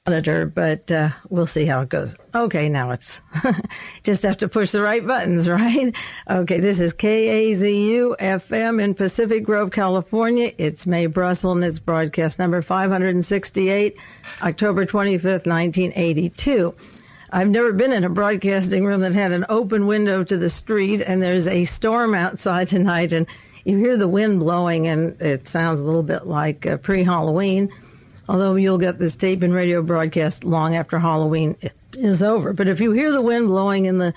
Senator, but we'll see how it goes. Okay, now it's just have to push the right buttons, right? Okay, this is KAZU FM in Pacific Grove, California. It's Mae Brussell, and it's broadcast number 568, October 25th, 1982. I've never been in a broadcasting room that had an open window to the street, and there's a storm outside tonight, and you hear the wind blowing, and it sounds a little bit like pre-Halloween, although you'll get this tape and radio broadcast long after Halloween is over. But if you hear the wind blowing and the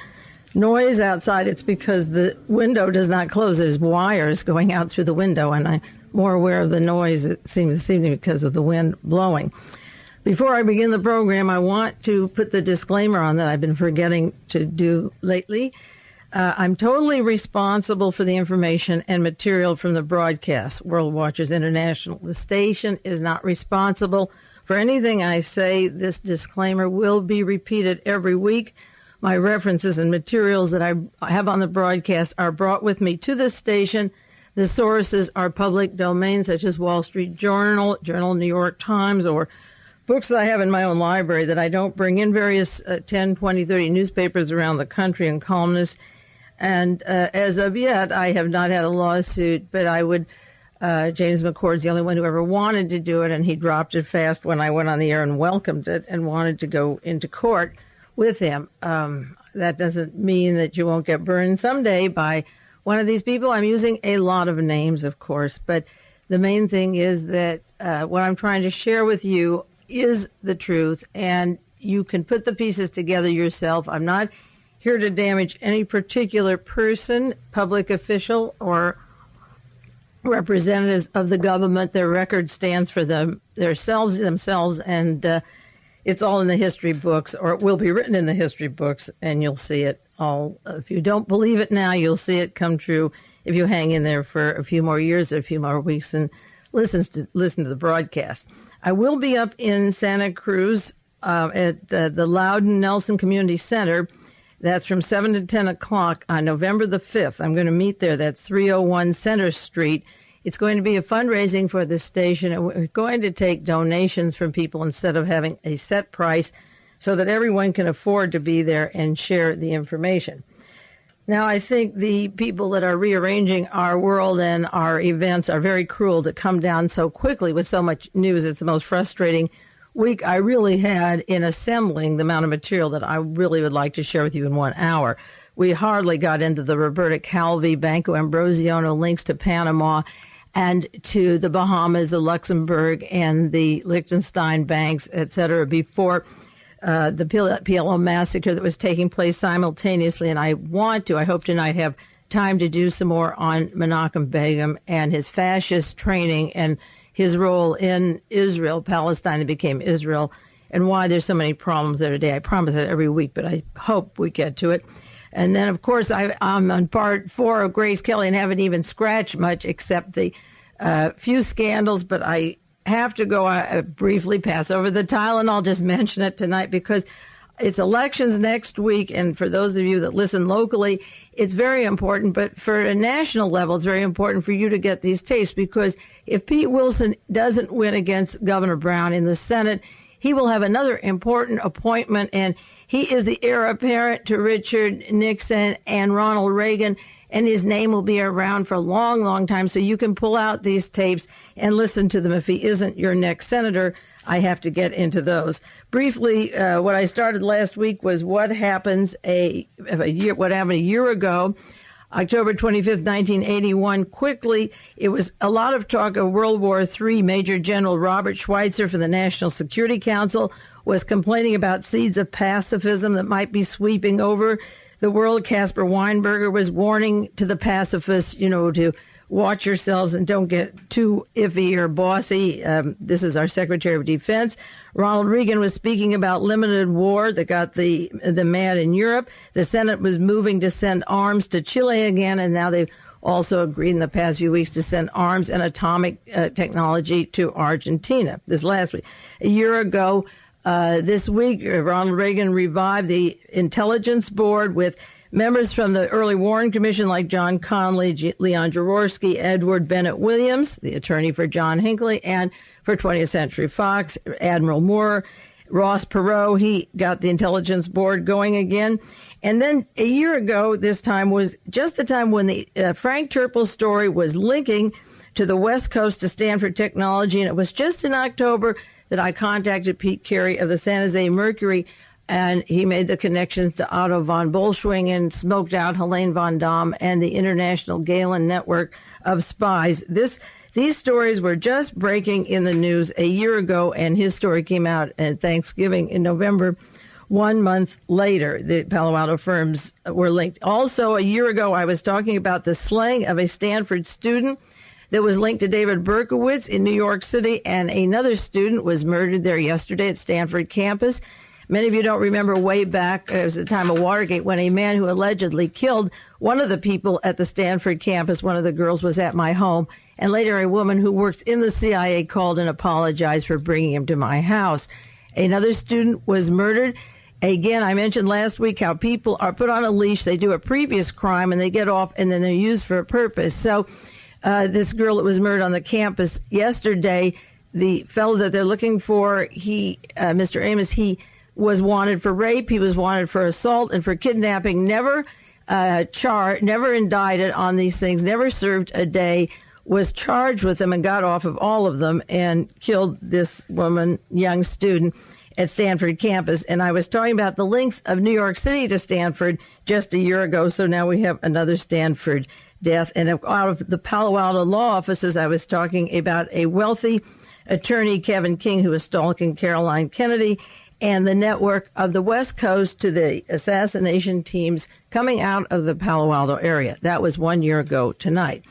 noise outside, it's because the window does not close. There's wires going out through the window, and I'm more aware of the noise, it seems this evening, because of the wind blowing. Before I begin the program, I want to put the disclaimer on that I've been forgetting to do lately. I'm totally responsible for the information and material from the broadcast, World Watchers International. The station is not responsible for anything I say. This disclaimer will be repeated every week. My references and materials that I have on the broadcast are brought with me to the station. The sources are public domain, such as Wall Street Journal, New York Times, or books that I have in my own library that I don't bring in, various 10, 20, 30 newspapers around the country and columnists. And as of yet, I have not had a lawsuit, but I would, James McCord's the only one who ever wanted to do it, and he dropped it fast when I went on the air and welcomed it and wanted to go into court with him. That doesn't mean that you won't get burned someday by one of these people. I'm using a lot of names, of course, but the main thing is that what I'm trying to share with you is the truth, and you can put the pieces together yourself. I'm not here to damage any particular person, public official, or representatives of the government. Their record stands for themselves, and it's all in the history books, or it will be written in the history books, and you'll see it all. If you don't believe it now, you'll see it come true if you hang in there for a few more years or a few more weeks and listen to the broadcast. I will be up in Santa Cruz at the Loudon Nelson Community Center. That's from 7 to 10 o'clock on November the 5th. I'm going to meet there. That's 301 Center Street. It's going to be a fundraising for the station, and we're going to take donations from people instead of having a set price so that everyone can afford to be there and share the information. Now, I think the people that are rearranging our world and our events are very cruel to come down so quickly with so much news. It's the most frustrating week I really had in assembling the amount of material that I really would like to share with you in 1 hour. We hardly got into the Roberta Calvi, Banco Ambrosiano links to Panama and to the Bahamas, the Luxembourg, and the Liechtenstein banks, et cetera, before the PLO massacre that was taking place simultaneously. And I hope tonight have time to do some more on Menachem Begin and his fascist training and his role in Israel, Palestine, it became Israel, and why there's so many problems there today. I promise that every week, but I hope we get to it. And then, of course, I'm on part 4 of Grace Kelly and haven't even scratched much except the few scandals, but I have to go briefly pass over the Tylenol, just mention it tonight because it's elections next week, and for those of you that listen locally, it's very important. But for a national level, it's very important for you to get these tapes because if Pete Wilson doesn't win against Governor Brown in the Senate, he will have another important appointment, and he is the heir apparent to Richard Nixon and Ronald Reagan, and his name will be around for a long, long time. So you can pull out these tapes and listen to them. If he isn't your next senator, I have to get into those. Briefly, what I started last week was what happened a year ago, October 25th, 1981. Quickly, it was a lot of talk of World War III. Major General Robert Schweitzer from the National Security Council was complaining about seeds of pacifism that might be sweeping over the world. Caspar Weinberger was warning to the pacifists, to watch yourselves and don't get too iffy or bossy. This is our Secretary of Defense. Ronald Reagan was speaking about limited war that got the mad in Europe. The Senate was moving to send arms to Chile again, and now they've also agreed in the past few weeks to send arms and atomic technology to Argentina. This last week. A year ago, this week, Ronald Reagan revived the Intelligence Board with members from the Early Warren Commission like John Connally, Leon Jaworski, Edward Bennett Williams, the attorney for John Hinckley, and for 20th Century Fox, Admiral Moore, Ross Perot, he got the intelligence board going again. And then a year ago, this time was just the time when the Frank Turple story was linking to the West Coast to Stanford Technology. And it was just in October that I contacted Pete Carey of the San Jose Mercury, and he made the connections to Otto von Boschwing and smoked out Helene vonDamm and the International Galen Network of Spies. These stories were just breaking in the news a year ago, and his story came out at Thanksgiving in November. 1 month later, the Palo Alto firms were linked. Also, a year ago, I was talking about the slaying of a Stanford student that was linked to David Berkowitz in New York City, and another student was murdered there yesterday at Stanford campus. Many of you don't remember way back, it was the time of Watergate, when a man who allegedly killed one of the people at the Stanford campus, one of the girls, was at my home, and later a woman who works in the CIA called and apologized for bringing him to my house. Another student was murdered. Again, I mentioned last week how people are put on a leash, they do a previous crime, and they get off, and then they're used for a purpose. So this girl that was murdered on the campus yesterday, the fellow that they're looking for, Mr. Amos, he was wanted for rape, he was wanted for assault and for kidnapping, never never indicted on these things, never served a day, was charged with them and got off of all of them and killed this woman, young student, at Stanford campus. And I was talking about the links of New York City to Stanford just a year ago, so now we have another Stanford death. And out of the Palo Alto law offices, I was talking about a wealthy attorney, Kevin King, who was stalking Caroline Kennedy, and the network of the West Coast to the assassination teams coming out of the Palo Alto area. That was 1 year ago tonight.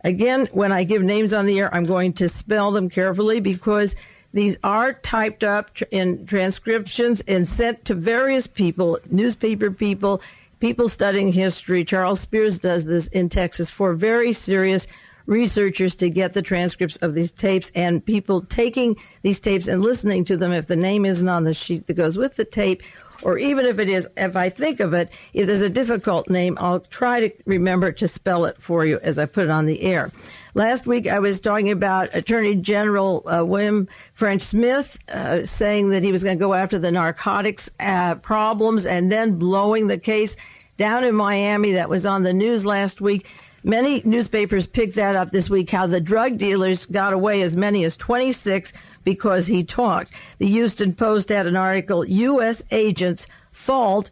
Again, when I give names on the air, I'm going to spell them carefully because these are typed up in transcriptions and sent to various people, newspaper people, people studying history. Charles Spears does this in Texas for very serious researchers to get the transcripts of these tapes, and people taking these tapes and listening to them. If the name isn't on the sheet that goes with the tape, or even if it is, if I think of it, if there's a difficult name, I'll try to remember to spell it for you as I put it on the air. Last week, I was talking about Attorney General William French Smith saying that he was going to go after the narcotics problems and then blowing the case down in Miami. That was on the news last week. Many newspapers picked that up this week, how the drug dealers got away as many as 26 because he talked. The Houston Post had an article, U.S. agents fault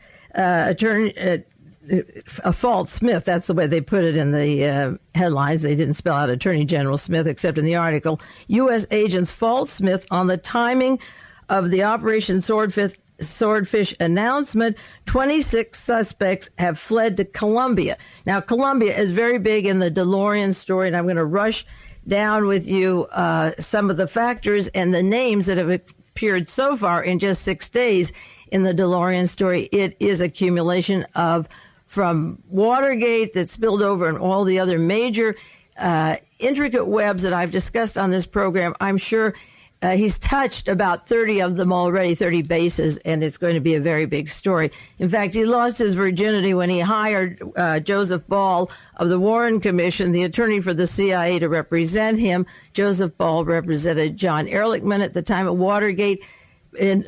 fault Smith. That's the way they put it in the headlines. They didn't spell out Attorney General Smith except in the article. U.S. agents fault Smith on the timing of the Operation Swordfish announcement. 26 suspects have fled to Colombia. Now, Colombia is very big in the DeLorean story, and I'm going to rush down with you some of the factors and the names that have appeared so far in just 6 days in the DeLorean story. It is accumulation of from Watergate that spilled over and all the other major intricate webs that I've discussed on this program. I'm sure he's touched about 30 of them already, 30 bases, and it's going to be a very big story. In fact, he lost his virginity when he hired Joseph Ball of the Warren Commission, the attorney for the CIA, to represent him. Joseph Ball represented John Ehrlichman at the time of Watergate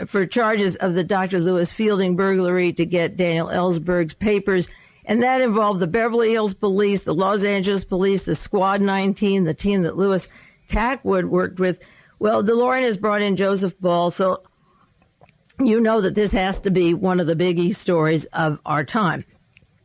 for charges of the Dr. Lewis Fielding burglary to get Daniel Ellsberg's papers. And that involved the Beverly Hills Police, the Los Angeles Police, the Squad 19, the team that Louis Tackwood worked with. Well, DeLorean has brought in Joseph Ball, so you know that this has to be one of the biggie stories of our time.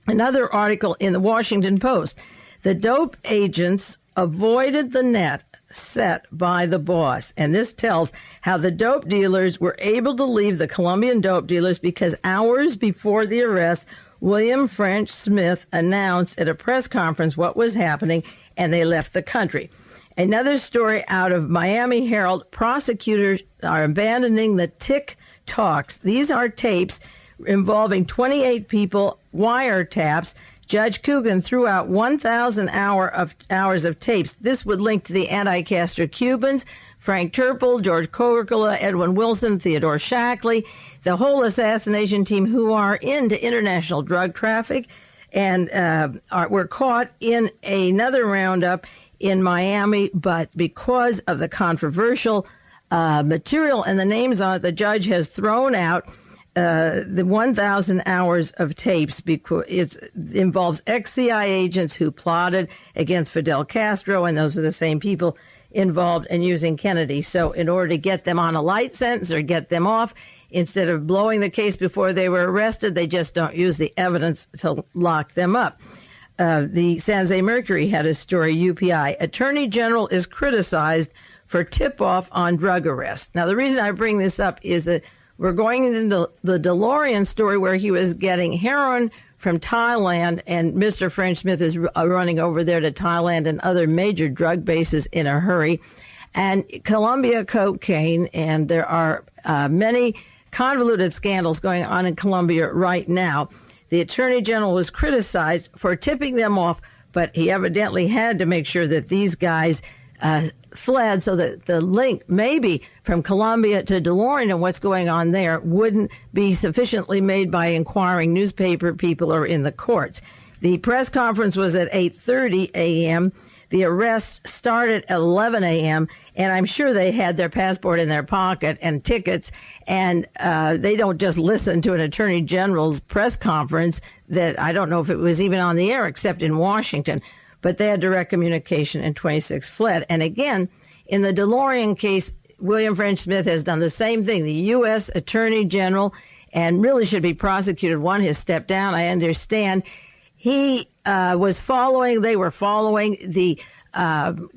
Another article in the Washington Post, the dope agents avoided the net set by the boss. And this tells how the dope dealers were able to leave the Colombian dope dealers because hours before the arrest, William French Smith announced at a press conference what was happening, and they left the country. Another story out of Miami Herald, prosecutors are abandoning the TikToks. These are tapes involving 28 people, wiretaps. Judge Coogan threw out 1,000 hours of tapes. This would link to the anti-Castro Cubans, Frank Turple, George Coccola, Edwin Wilson, Theodore Shackley, the whole assassination team who are into international drug traffic and were caught in another roundup in Miami, but because of the controversial material and the names on it, the judge has thrown out the 1,000 hours of tapes because it involves ex-CIA agents who plotted against Fidel Castro, and those are the same people involved in using Kennedy. So in order to get them on a light sentence or get them off, instead of blowing the case before they were arrested, they just don't use the evidence to lock them up. The San Jose Mercury had a story, UPI. Attorney General is criticized for tip-off on drug arrest. Now, the reason I bring this up is that we're going into the DeLorean story where he was getting heroin from Thailand, and Mr. French Smith is running over there to Thailand and other major drug bases in a hurry. And Colombia cocaine, and there are many convoluted scandals going on in Colombia right now. The Attorney General was criticized for tipping them off, but he evidently had to make sure that these guys fled so that the link maybe from Colombia to DeLorean and what's going on there wouldn't be sufficiently made by inquiring newspaper people or in the courts. The press conference was at 8:30 a.m. The arrest started at 11 a.m., and I'm sure they had their passport in their pocket and tickets, and they don't just listen to an attorney general's press conference that I don't know if it was even on the air except in Washington. But they had direct communication, and 26 fled. And again, in the DeLorean case, William French Smith has done the same thing. The U.S. Attorney General, and really should be prosecuted. One has stepped down, I understand. They were following the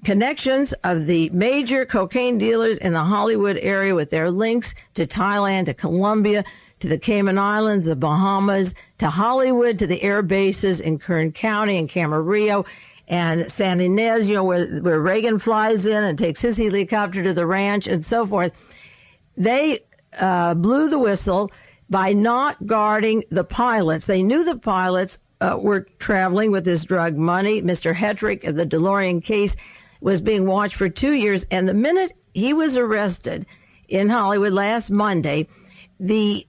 connections of the major cocaine dealers in the Hollywood area with their links to Thailand, to Colombia, to the Cayman Islands, the Bahamas, to Hollywood, to the air bases in Kern County and Camarillo, and San Ynez, where Reagan flies in and takes his helicopter to the ranch and so forth. They blew the whistle by not guarding the pilots. They knew the pilots were traveling with this drug money. Mr. Hetrick of the DeLorean case was being watched for 2 years, and the minute he was arrested in Hollywood last Monday, the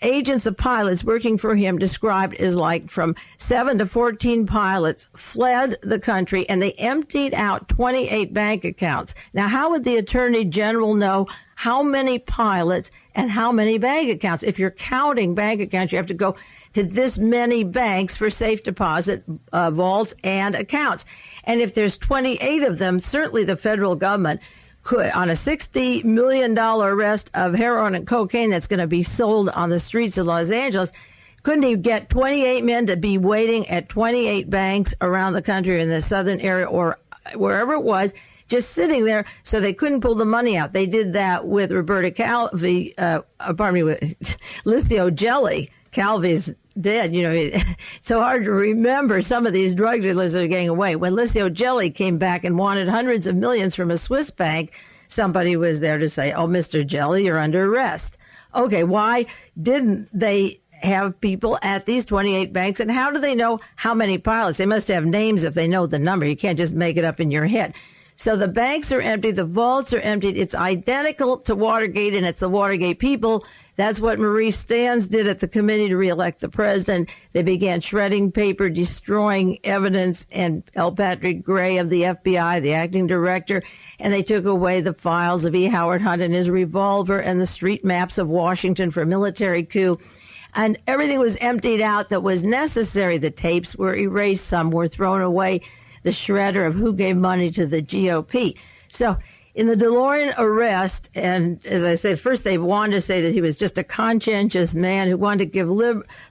agents, the pilots working for him, described as like from 7 to 14 pilots fled the country, and they emptied out 28 bank accounts. Now, how would the Attorney General know how many pilots and how many bank accounts? If you're counting bank accounts, you have to go to this many banks for safe deposit vaults and accounts. And if there's 28 of them, certainly the federal government could, on a $60 million arrest of heroin and cocaine that's going to be sold on the streets of Los Angeles, couldn't he get 28 men to be waiting at 28 banks around the country in the southern area or wherever it was, just sitting there so they couldn't pull the money out? They did that with Roberta Calvi, with Licio Gelli. Calvi's dead. It's so hard to remember some of these drug dealers that are getting away. When Licio Gelli came back and wanted hundreds of millions from a Swiss bank, somebody was there to say, "Oh, Mr. Gelli, you're under arrest." Okay, why didn't they have people at these 28 banks, and how do they know how many pilots? They must have names if they know the number. You can't just make it up in your head. So the banks are empty, the vaults are emptied. It's identical to Watergate, and it's the Watergate people. That's what Maurice Stans did at the committee to reelect the president. They began shredding paper, destroying evidence, and L. Patrick Gray of the FBI, the acting director, and they took away the files of E. Howard Hunt and his revolver and the street maps of Washington for a military coup. And everything was emptied out that was necessary. The tapes were erased. Some were thrown away. The shredder of who gave money to the GOP. So in the DeLorean arrest, and as I said, first they wanted to say that he was just a conscientious man who wanted to give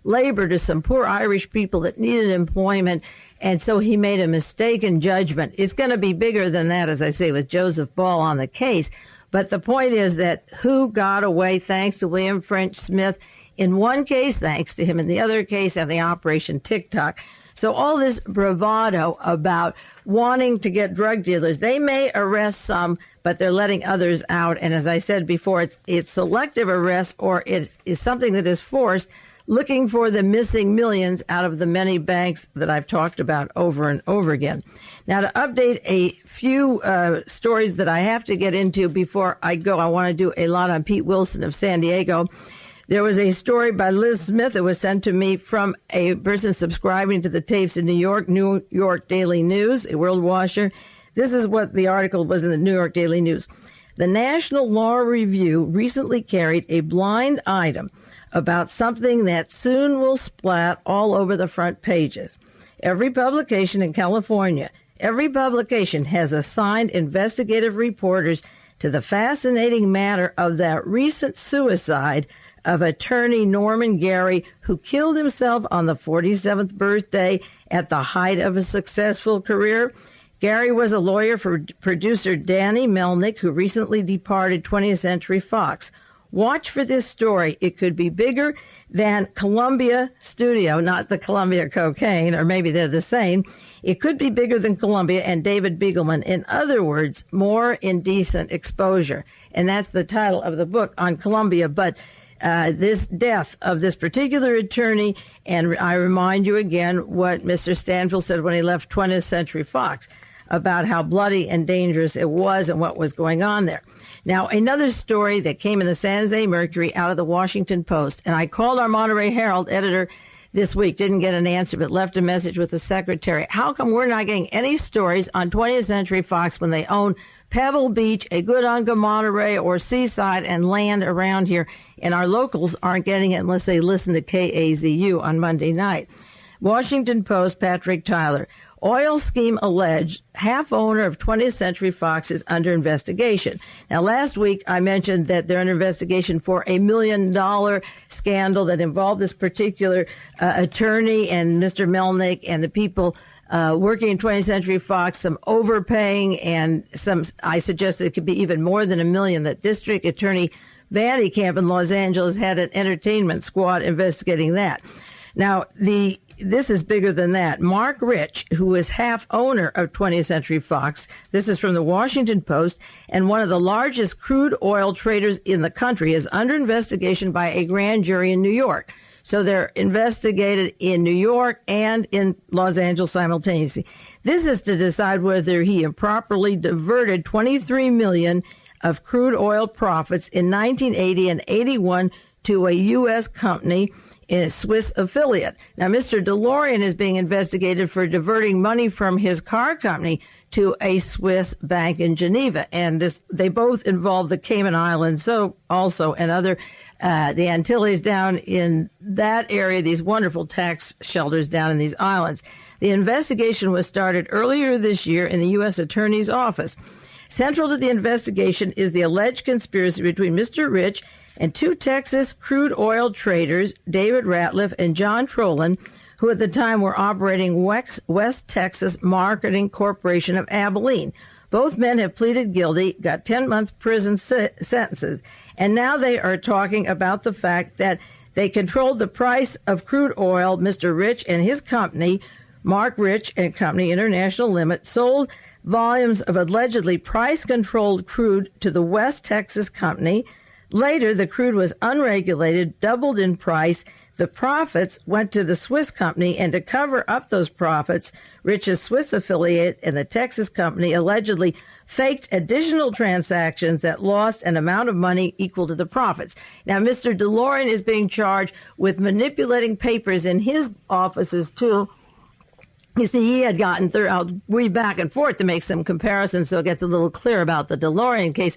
labor to some poor Irish people that needed employment, and so he made a mistaken judgment. It's going to be bigger than that, as I say, with Joseph Ball on the case. But the point is that who got away thanks to William French Smith? In one case, thanks to him. In the other case, and the Operation TikTok. So all this bravado about wanting to get drug dealers, they may arrest some, but they're letting others out. And as I said before, it's selective arrest, or it is something that is forced, looking for the missing millions out of the many banks that I've talked about over and over again. Now, to update a few stories that I have to get into before I go, I want to do a lot on Pete Wilson of San Diego. There was a story by Liz Smith that was sent to me from a person subscribing to the tapes in New York Daily News, a world washer. This is what the article was in the New York Daily News. The National Law Review recently carried a blind item about something that soon will splat all over the front pages. Every publication in California, every publication has assigned investigative reporters to the fascinating matter of that recent suicide of attorney Norman Gary, who killed himself on the 47th birthday at the height of a successful career. Gary was a lawyer for producer Danny Melnick, who recently departed 20th Century Fox. Watch for this story. It could be bigger than Columbia Studio, not the Columbia cocaine, or maybe they're the same. It could be bigger than Columbia and David Begelman. In other words, more indecent exposure. And that's the title of the book on Columbia. But this death of this particular attorney, and I remind you again what Mr. Stanfield said when he left 20th Century Fox about how bloody and dangerous it was and what was going on there. Now, another story that came in the San Jose Mercury out of the Washington Post, and I called our Monterey Herald editor this week, didn't get an answer, but left a message with the secretary. How come we're not getting any stories on 20th Century Fox when they own Pebble Beach, a good hunk of Monterey, or Seaside and land around here, and our locals aren't getting it unless they listen to KAZU on Monday night? Washington Post, Patrick Tyler. Oil scheme alleged, half owner of 20th Century Fox is under investigation. Now, last week I mentioned that they're under investigation for $1 million scandal that involved this particular attorney and Mr. Melnick and the people working in 20th Century Fox, some overpaying, and some, I suggested it could be even more than $1 million. That District Attorney Van Camp in Los Angeles had an entertainment squad investigating that. Now, this is bigger than that. Mark Rich, who is half owner of 20th Century Fox, this is from the Washington Post, and one of the largest crude oil traders in the country, is under investigation by a grand jury in New York. So they're investigated in New York and in Los Angeles simultaneously. This is to decide whether he improperly diverted $23 million of crude oil profits in 1980 and 81 to a U.S. company in a Swiss affiliate. Now, Mr. DeLorean is being investigated for diverting money from his car company to a Swiss bank in Geneva. And they both involve the Cayman Islands, so also and other the Antilles down in that area, these wonderful tax shelters down in these islands. The investigation was started earlier this year in the U.S. Attorney's Office. Central to the investigation is the alleged conspiracy between Mr. Rich and two Texas crude oil traders, David Ratliff and John Trolin, who at the time were operating West Texas Marketing Corporation of Abilene. Both men have pleaded guilty, got 10-month prison sentences, and now they are talking about the fact that they controlled the price of crude oil. Mr. Rich and his company, Mark Rich and Company International Limit, sold volumes of allegedly price-controlled crude to the West Texas company. Later, the crude was unregulated, doubled in price. The profits went to the Swiss company, and to cover up those profits, Rich's Swiss affiliate and the Texas company allegedly faked additional transactions that lost an amount of money equal to the profits. Now, Mr. DeLorean is being charged with manipulating papers in his offices, too. You see, he had gotten through, I'll read back and forth to make some comparisons so it gets a little clear about the DeLorean case.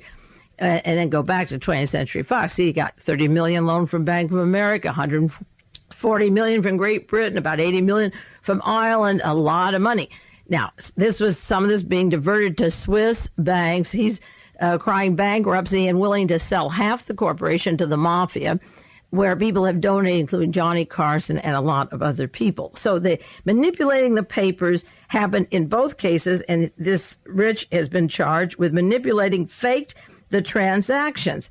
And then go back to 20th Century Fox. He got $30 million loan from Bank of America, $140 million from Great Britain, about $80 million from Ireland, a lot of money. Now, some of this being diverted to Swiss banks. He's crying bankruptcy and willing to sell half the corporation to the mafia, where people have donated, including Johnny Carson and a lot of other people. So the manipulating the papers happened in both cases, and this Rich has been charged with manipulating faked the transactions.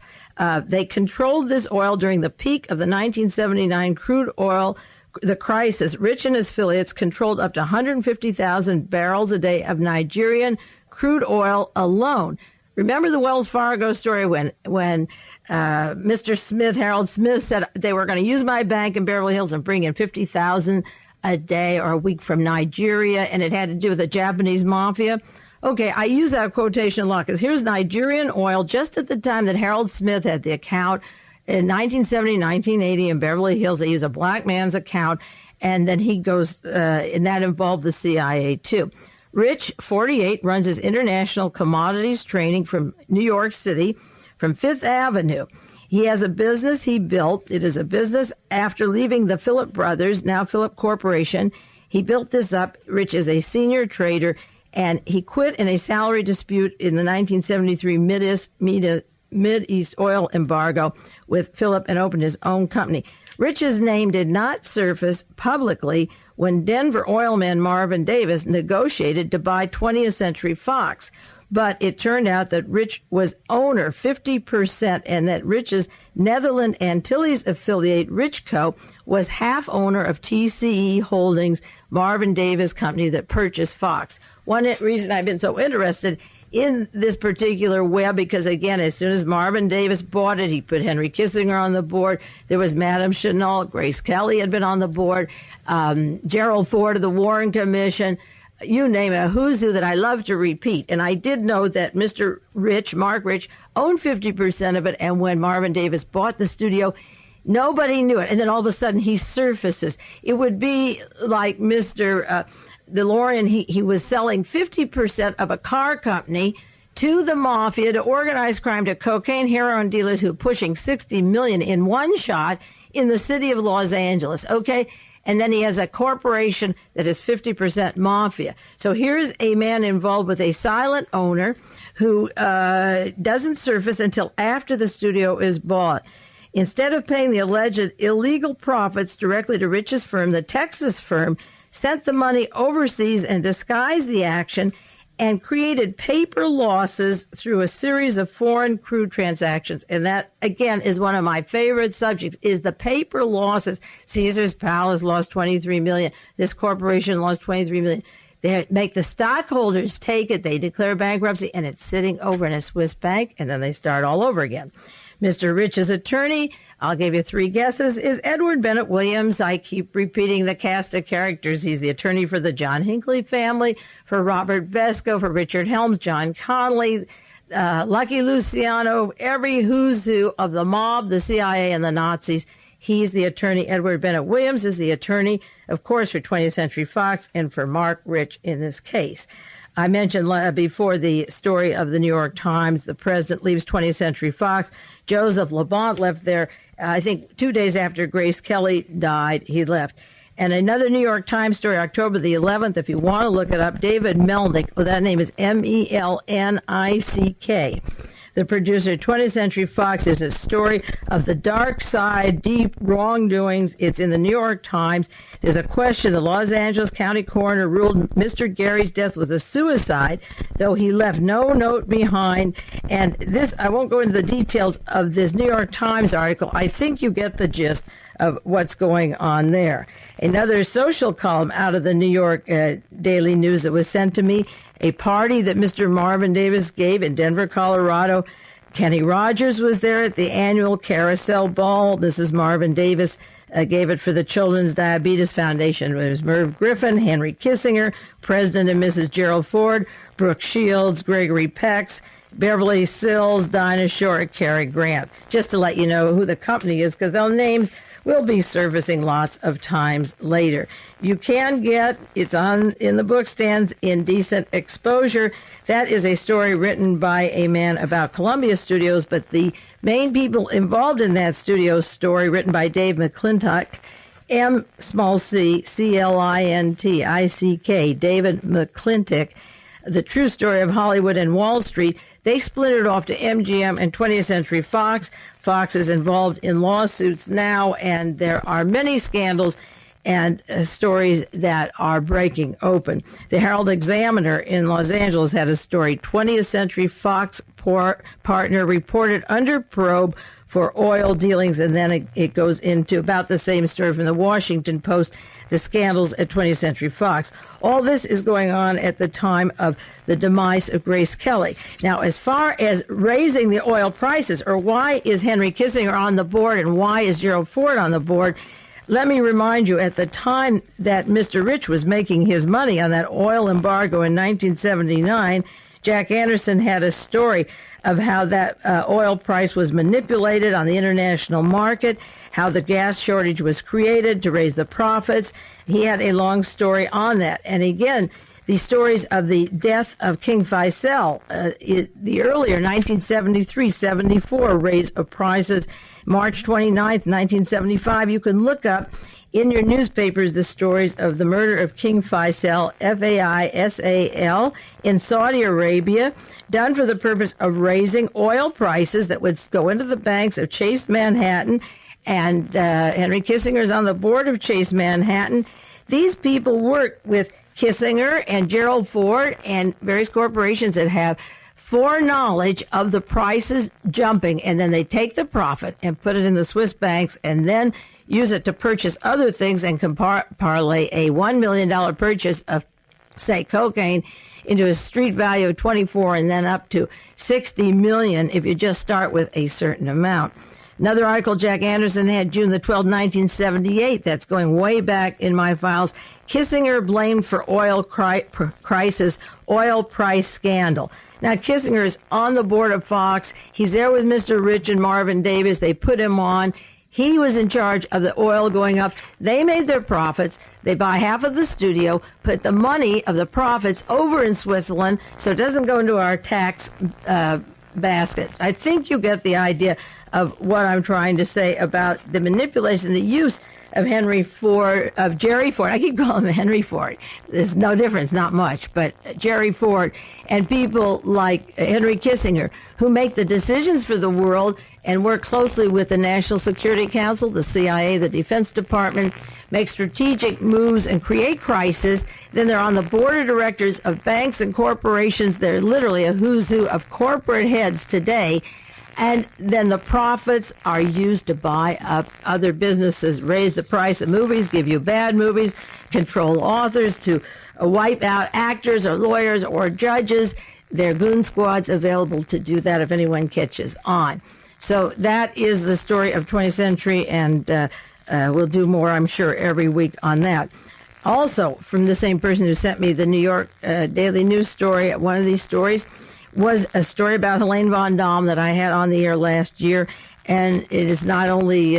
They controlled this oil during the peak of the 1979 crude oil, the crisis. Rich and his affiliates controlled up to 150,000 barrels a day of Nigerian crude oil alone. Remember the Wells Fargo story when Mr. Smith, Harold Smith, said they were going to use my bank in Beverly Hills and bring in 50,000 a day or a week from Nigeria, and it had to do with the Japanese mafia? Okay, I use that quotation a lot because here's Nigerian oil just at the time that Harold Smith had the account in 1970, 1980 in Beverly Hills. They use a black man's account, and then he goes, and that involved the CIA too. Rich, 48, runs his international commodities trading from New York City, from Fifth Avenue. He has a business he built. It is a business after leaving the Philip Brothers, now Philip Corporation. He built this up. Rich is a senior trader, and he quit in a salary dispute in the 1973 Mid-East oil embargo with Philip and opened his own company. Rich's name did not surface publicly when Denver oilman Marvin Davis negotiated to buy 20th Century Fox. But it turned out that Rich was owner 50%, and that Rich's Netherland Antilles affiliate, Richo, was half owner of TCE Holdings, Marvin Davis company that purchased Fox. One reason I've been so interested in this particular web, because again, as soon as Marvin Davis bought it, he put Henry Kissinger on the board. There was Madame Chennault, Grace Kelly had been on the board, Gerald Ford of the Warren Commission, you name it, a who's who that I love to repeat. And I did know that Mr. Rich, Mark Rich, owned 50% of it, and when Marvin Davis bought the studio, nobody knew it. And then all of a sudden he surfaces. It would be like Mr. DeLorean, he was selling 50% of a car company to the mafia, to organized crime, to cocaine, heroin dealers who are pushing $60 million in one shot in the city of Los Angeles, okay? And then he has a corporation that is 50% mafia. So here's a man involved with a silent owner who doesn't surface until after the studio is bought. Instead of paying the alleged illegal profits directly to Rich's firm, the Texas firm sent the money overseas and disguised the action and created paper losses through a series of foreign crude transactions. And that, again, is one of my favorite subjects, is the paper losses. Caesar's Palace lost $23 million. This corporation lost $23 million. They make the stockholders take it. They declare bankruptcy, and it's sitting over in a Swiss bank, and then they start all over again. Mr. Rich's attorney, I'll give you three guesses, is Edward Bennett Williams. I keep repeating the cast of characters. He's the attorney for the John Hinckley family, for Robert Vesco, for Richard Helms, John Connolly, Lucky Luciano, every who's who of the mob, the CIA, and the Nazis. He's the attorney. Edward Bennett Williams is the attorney, of course, for 20th Century Fox and for Mark Rich in this case. I mentioned before the story of the New York Times, the president leaves 20th Century Fox. Joseph Labonte left there, I think 2 days after Grace Kelly died, he left. And another New York Times story, October the 11th, if you want to look it up, David Melnick, that name is Melnick. The producer of 20th Century Fox is a story of the dark side, deep wrongdoings. It's in the New York Times. There's a question. The Los Angeles County coroner ruled Mr. Gary's death was a suicide, though he left no note behind. And this, I won't go into the details of this New York Times article. I think you get the gist of what's going on there. Another social column out of the New York Daily News that was sent to me, a party that Mr. Marvin Davis gave in Denver, Colorado. Kenny Rogers was there at the annual Carousel Ball. This is Marvin Davis gave it for the Children's Diabetes Foundation. It was Merv Griffin, Henry Kissinger, President and Mrs. Gerald Ford, Brooke Shields, Gregory Peck, Beverly Sills, Dinah Shore, Cary Grant. Just to let you know who the company is, because their names will be surfacing lots of times later. You can get, it's on in the book stands, Indecent Exposure. That is a story written by a man about Columbia Studios, but the main people involved in that studio story, written by Dave McClintock, McClintic, David McClintock, The True Story of Hollywood and Wall Street. They split it off to MGM and 20th Century Fox. Fox is involved in lawsuits now, and there are many scandals and stories that are breaking open. The Herald Examiner in Los Angeles had a story, 20th Century Fox partner reported under probe for oil dealings, and then it goes into about the same story from the Washington Post, the scandals at 20th Century Fox. All this is going on at the time of the demise of Grace Kelly. Now, as far as raising the oil prices, or why is Henry Kissinger on the board and why is Gerald Ford on the board, let me remind you, at the time that Mr. Rich was making his money on that oil embargo in 1979, Jack Anderson had a story of how that oil price was manipulated on the international market, how the gas shortage was created to raise the profits. He had a long story on that. And again, the stories of the death of King Faisal. The earlier 1973-74 raise of prices, March 29th, 1975. You can look up in your newspapers the stories of the murder of King Faisal, Faisal, in Saudi Arabia, done for the purpose of raising oil prices that would go into the banks of Chase Manhattan. And Henry Kissinger's on the board of Chase Manhattan. These people work with Kissinger and Gerald Ford and various corporations that have foreknowledge of the prices jumping, and then they take the profit and put it in the Swiss banks and then use it to purchase other things and can parlay a $1 million purchase of, say, cocaine into a street value of 24 and then up to 60 million if you just start with a certain amount. Another article Jack Anderson had June the 12th, 1978. That's going way back in my files. Kissinger blamed for oil crisis, oil price scandal. Now, Kissinger is on the board of Fox. He's there with Mr. Rich and Marvin Davis. They put him on. He was in charge of the oil going up. They made their profits. They buy half of the studio, put the money of the profits over in Switzerland so it doesn't go into our tax basket. I think you get the idea of what I'm trying to say about the manipulation, the use of Jerry Ford. I keep calling him Henry Ford. There's no difference, not much, but Jerry Ford and people like Henry Kissinger who make the decisions for the world and work closely with the National Security Council, the CIA, the Defense Department, make strategic moves and create crisis. Then they're on the board of directors of banks and corporations. They're literally a who's who of corporate heads today. And then the profits are used to buy up other businesses, raise the price of movies, give you bad movies, control authors, to wipe out actors or lawyers or judges. There are goon squads available to do that if anyone catches on. So that is the story of 20th century, and we'll do more, I'm sure, every week on that. Also, from the same person who sent me the New York Daily News story, one of these stories was a story about Helene vonDamm that I had on the air last year, and it is not only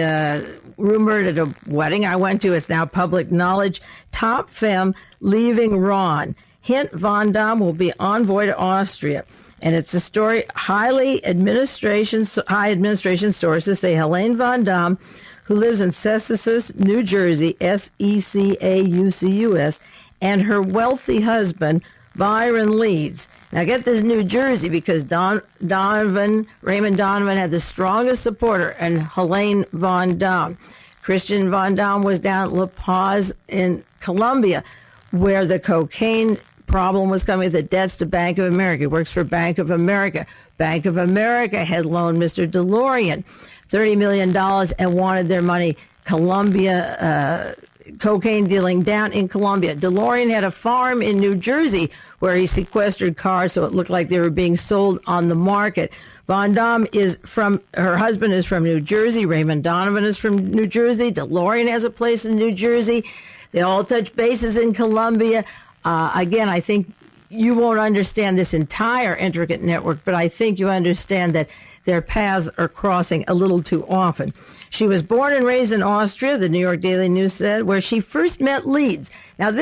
rumored at a wedding I went to, it's now public knowledge. Top femme leaving Ron. Hint, vonDamm will be envoy to Austria. And it's a story, high administration sources say Helene vonDamm, who lives in Secaucus, New Jersey, Secaucus, and her wealthy husband, Byron Leeds. Now get this, New Jersey, because Donovan, Raymond Donovan, had the strongest supporter, and Helene vonDamm. Christian vonDamm was down at La Paz in Colombia, where the cocaine problem was coming, the debts to Bank of America. He works for Bank of America. Bank of America had loaned Mr. DeLorean $30 million and wanted their money. Colombia, cocaine dealing down in Colombia. DeLorean had a farm in New Jersey where he sequestered cars so it looked like they were being sold on the market. vonDamm her husband is from New Jersey. Raymond Donovan is from New Jersey. DeLorean has a place in New Jersey. They all touch bases in Colombia. Again, I think you won't understand this entire intricate network, but I think you understand that their paths are crossing a little too often. She was born and raised in Austria, the New York Daily News said, where she first met Leeds. Now,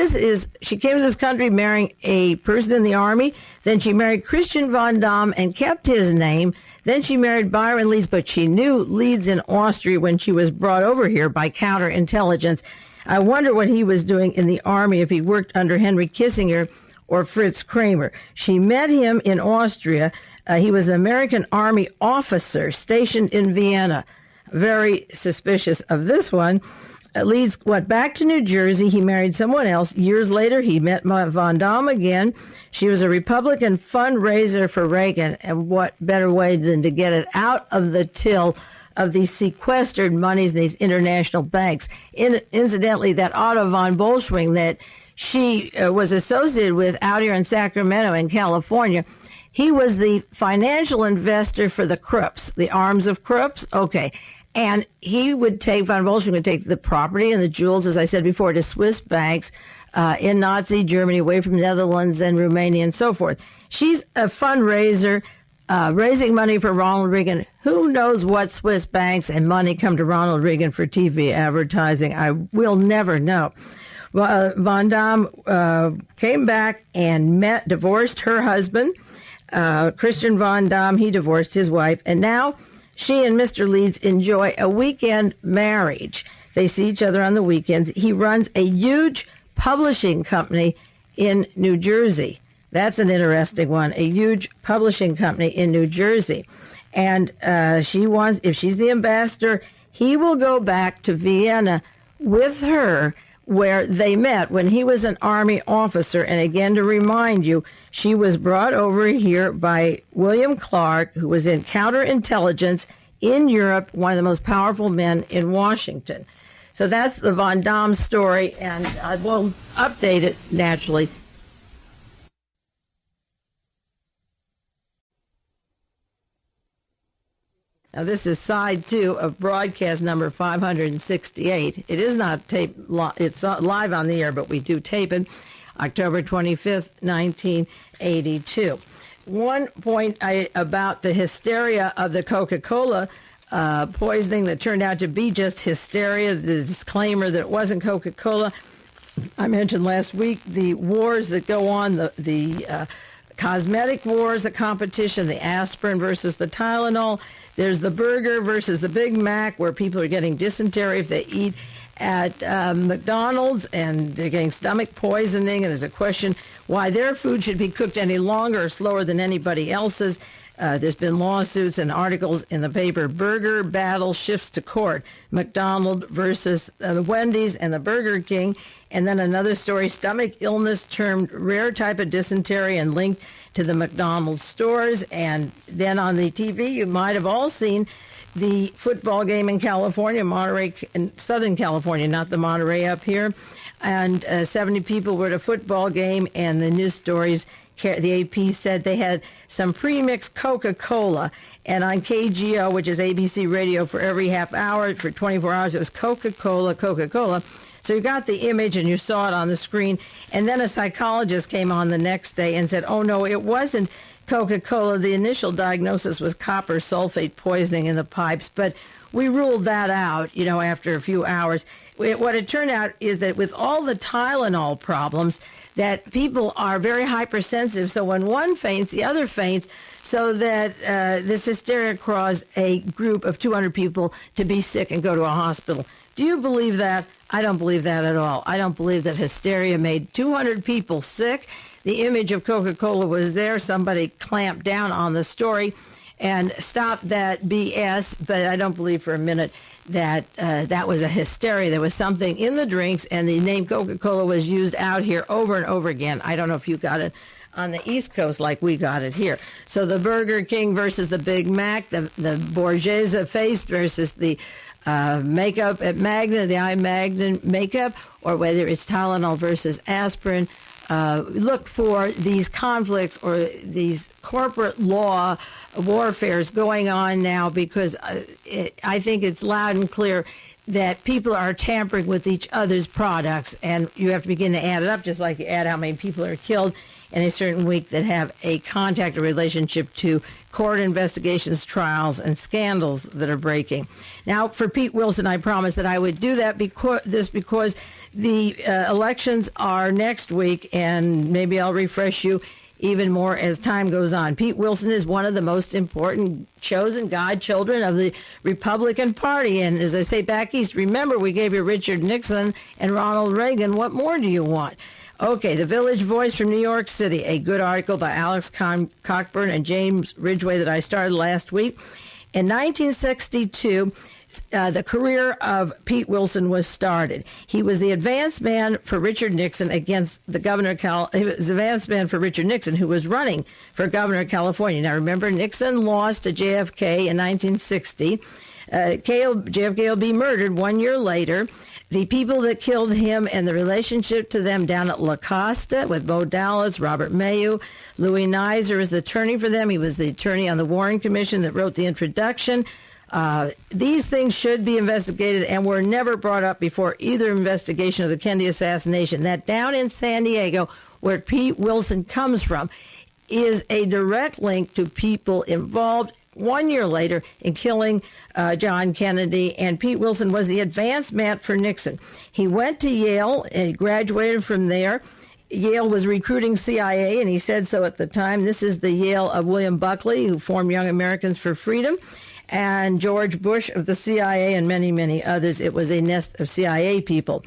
she came to this country marrying a person in the army. Then she married Christian vonDamm and kept his name. Then she married Byron Leeds, but she knew Leeds in Austria when she was brought over here by counterintelligence. I wonder what he was doing in the army, if he worked under Henry Kissinger or Fritz Kramer. She met him in Austria. He was an American Army officer stationed in Vienna. Very suspicious of this one. Leeds went back to New Jersey. He married someone else. Years later, he met vonDamm again. She was a Republican fundraiser for Reagan, and what better way than to get it out of the till of these sequestered monies in these international banks. Incidentally, that Otto von Boschwing that she was associated with out here in Sacramento in California, he was the financial investor for the Krupps, the arms of Krupps. Okay. And von Boschwing would take the property and the jewels, as I said before, to Swiss banks in Nazi Germany, away from the Netherlands and Romania and so forth. She's a fundraiser, raising money for Ronald Reagan. Who knows what Swiss banks and money come to Ronald Reagan for TV advertising? I will never know. vonDamm came back and divorced her husband, Christian vonDamm. He divorced his wife, and now she and Mr. Leeds enjoy a weekend marriage. They see each other on the weekends. He runs a huge publishing company in New Jersey. That's an interesting one, a huge publishing company in New Jersey. And if she's the ambassador, he will go back to Vienna with her where they met when he was an Army officer. And again, to remind you, she was brought over here by William Clark, who was in counterintelligence in Europe, one of the most powerful men in Washington. So that's the vonDamm story, and I will update it naturally. Now, this is side 2 of broadcast number 568. It is not taped. It's live on the air, but we do tape it. October 25th, 1982. One point about the hysteria of the Coca-Cola poisoning that turned out to be just hysteria, the disclaimer that it wasn't Coca-Cola. I mentioned last week the wars that go on, the cosmetic wars, the competition, the aspirin versus the Tylenol. There's the burger versus the Big Mac, where people are getting dysentery if they eat at McDonald's, and they're getting stomach poisoning, and there's a question why their food should be cooked any longer or slower than anybody else's. There's been lawsuits and articles in the paper. Burger battle shifts to court. McDonald's versus Wendy's and the Burger King. And then another story, stomach illness termed rare type of dysentery and linked to the McDonald's stores. And then on the TV, you might have all seen the football game in California, Monterey, in Southern California, not the Monterey up here. And 70 people were at a football game, and the news stories, the AP said they had some pre-mixed Coca-Cola. And on KGO, which is ABC radio, for every half hour, for 24 hours, it was Coca-Cola, Coca-Cola. So you got the image and you saw it on the screen. And then a psychologist came on the next day and said, oh, no, it wasn't Coca-Cola. The initial diagnosis was copper sulfate poisoning in the pipes. But we ruled that out, after a few hours. What it turned out is that with all the Tylenol problems, that people are very hypersensitive. So when one faints, the other faints, so that this hysteria caused a group of 200 people to be sick and go to a hospital. Do you believe that? I don't believe that at all. I don't believe that hysteria made 200 people sick. The image of Coca-Cola was there. Somebody clamped down on the story and stopped that BS, but I don't believe for a minute that that was a hysteria. There was something in the drinks, and the name Coca-Cola was used out here over and over again. I don't know if you got it on the East Coast like we got it here. So the Burger King versus the Big Mac, the Borgese face versus the makeup at Magna, the eye Magna makeup, or whether it's Tylenol versus aspirin. Look for these conflicts or these corporate law warfares going on now, because I think it's loud and clear that people are tampering with each other's products, and you have to begin to add it up, just like you add how many people are killed in a certain week that have a contact or relationship to court investigations, trials, and scandals that are breaking. Now, for Pete Wilson, I promised that I would do that because the elections are next week, and maybe I'll refresh you even more as time goes on. Pete Wilson is one of the most important chosen godchildren of the Republican Party. And as I say back east, remember, we gave you Richard Nixon and Ronald Reagan. What more do you want? Okay, The Village Voice from New York City, a good article by Alex Cockburn and James Ridgway that I started last week. In 1962, the career of Pete Wilson was started. He was the advance man for Richard Nixon against the governor of he was the advance man for Richard Nixon, who was running for governor of California. Now, remember, Nixon lost to JFK in 1960. JFK will be murdered 1 year later. The people that killed him and the relationship to them down at La Costa with Bo Dallas, Robert Mayu, Louis Nizer is the attorney for them. He was the attorney on the Warren Commission that wrote the introduction. These things should be investigated and were never brought up before either investigation of the Kennedy assassination. That down in San Diego, where Pete Wilson comes from, is a direct link to people involved, 1 year later in killing John Kennedy, and Pete Wilson was the advance man for Nixon. He went to Yale and graduated from there. Yale was recruiting CIA, and he said so at the time. This is the Yale of William Buckley, who formed Young Americans for Freedom, and George Bush of the CIA, and many, many others. It was a nest of CIA people.